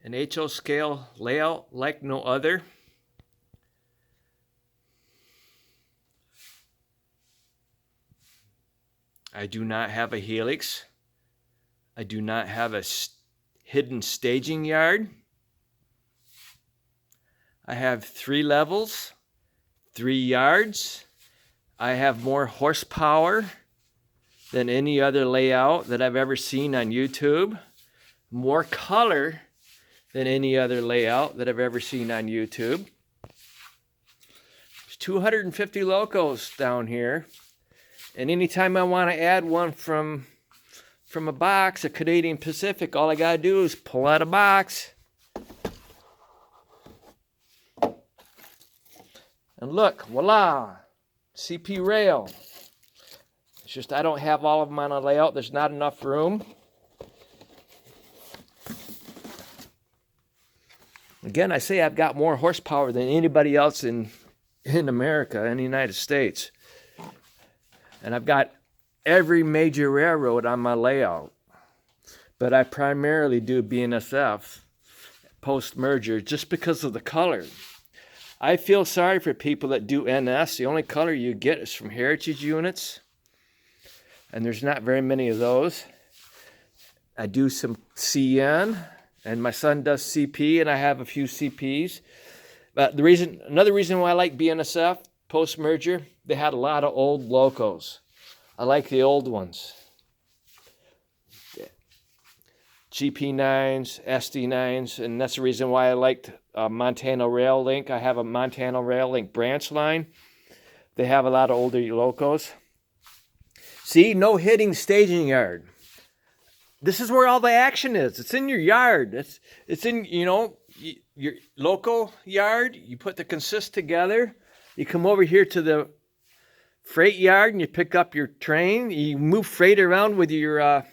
An HO scale layout like no other. I do not have a helix. I do not have a hidden staging yard. I have 3 levels, 3 yards. I have more horsepower than any other layout that I've ever seen on YouTube. More color than any other layout that I've ever seen on YouTube. There's 250 locos down here. And anytime I want to add one from a box, a Canadian Pacific, all I gotta do is pull out a box. And look, voila, CP rail. It's just I don't have all of them on a layout. There's not enough room. Again, I say I've got more horsepower than anybody else in America, in the United States. And I've got every major railroad on my layout. But I primarily do BNSF post-merger just because of the color. I feel sorry for people that do NS. The only color you get is from heritage units. And there's not very many of those. I do some CN. And my son does CP, and I have a few CPs. But another reason why I like BNSF post-merger, they had a lot of old locos. I like the old ones. GP9s, SD9s, and that's the reason why I liked Montana Rail Link. I have a Montana Rail Link branch line. They have a lot of older locos. See, no hitting staging yard. This is where all the action is. It's in your yard. It's in, your local yard. You put the consist together. You come over here to the freight yard and you pick up your train. You move freight around with your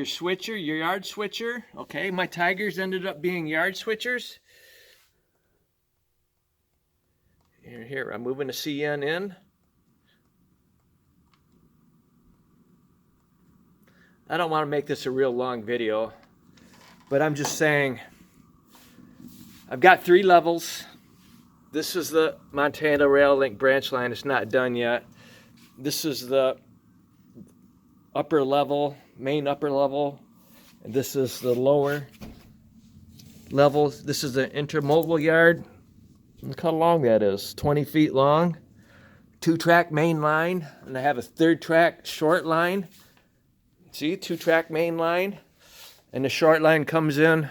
switcher, your yard switcher. Okay, my Tigers ended up being yard switchers. Here, I'm moving the CN in. I don't want to make this a real long video, but I'm just saying I've got 3 levels. This is the Montana Rail Link branch line. It's not done yet. This is the upper level, main upper level, and this is the lower level. This is the intermodal yard. Look how long that is, 20 feet long. 2-track main line, and I have a 3rd-track short line. See, 2-track main line, and the short line comes in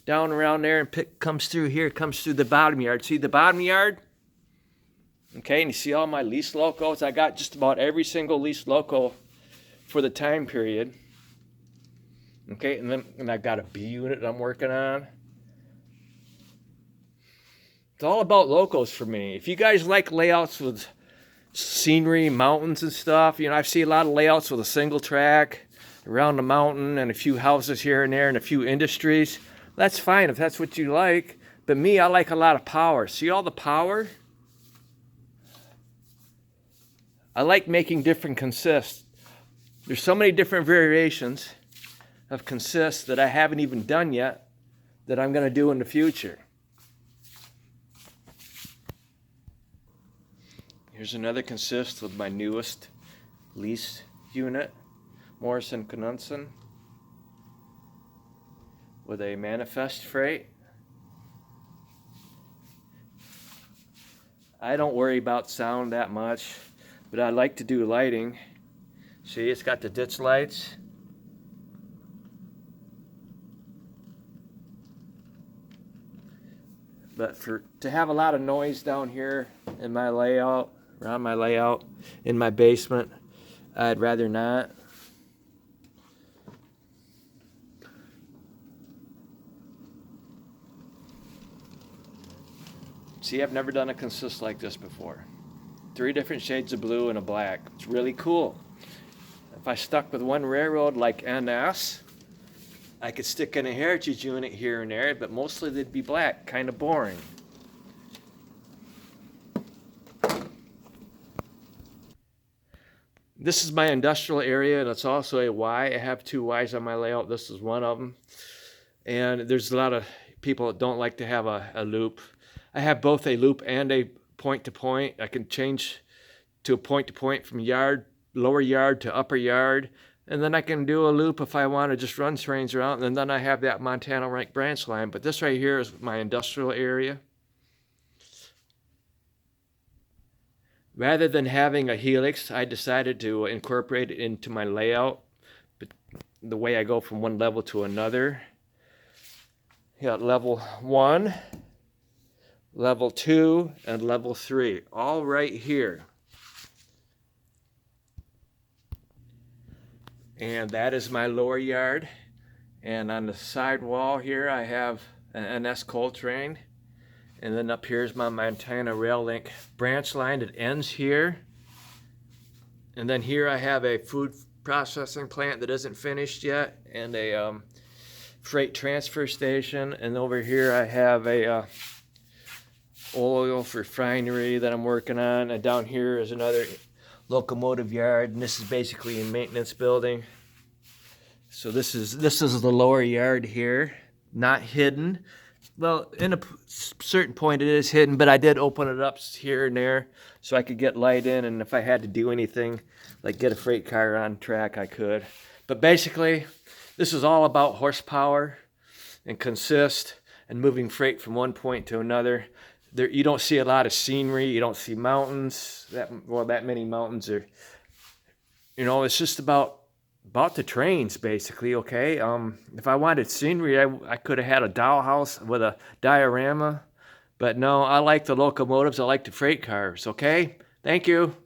down around there and comes through here, comes through the bottom yard. See the bottom yard? Okay, and you see all my lease locos? I got just about every single lease loco for the time period. Okay, and I've got a B unit I'm working on. It's all about locos for me. If you guys like layouts with scenery, mountains and stuff, I've seen a lot of layouts with a single track around the mountain and a few houses here and there and a few industries. That's fine if that's what you like, but me, I like a lot of power. See all the power? I like making different consists. There's so many different variations of consists that I haven't even done yet that I'm going to do in the future. Here's another consist with my newest lease unit, Morrison Knudsen, with a manifest freight. I don't worry about sound that much, but I like to do lighting. See, it's got the ditch lights. But to have a lot of noise down here in my layout, around my layout, in my basement, I'd rather not. See, I've never done a consist like this before. 3 different shades of blue and a black. It's really cool. If I stuck with one railroad like NS, I could stick in a heritage unit here and there, but mostly they'd be black, kind of boring. this is my industrial area, and it's also a Y. I have two Ys on my layout. This is one of them. And there's a lot of people that don't like to have a loop. I have both a loop and a point-to-point. I can change to a point-to-point from lower yard to upper yard. And then I can do a loop if I want to just run trains around. And then I have that Montana Rank branch line. But this right here is my industrial area. Rather than having a helix, I decided to incorporate it into my layout, but the way I go from one level to another. Got level 1, level 2, and level 3, all right here. And that is my lower yard. And on the side wall here, I have an NS coal train. And then up here is my Montana Rail Link branch line that ends here. And then here I have a food processing plant that isn't finished yet, and a freight transfer station. And over here I have a oil refinery that I'm working on. And down here is another locomotive yard, and this is basically a maintenance building. So this is the lower yard here, not hidden. Well, in a certain point it is hidden, but I did open it up here and there so I could get light in, and if I had to do anything, like get a freight car on track, I could. But basically, this is all about horsepower and consist and moving freight from one point to another. There, you don't see a lot of scenery. You don't see mountains. That many mountains are. You know, it's just about the trains, basically. Okay. If I wanted scenery, I could have had a dollhouse with a diorama, but no, I like the locomotives. I like the freight cars. Okay. Thank you.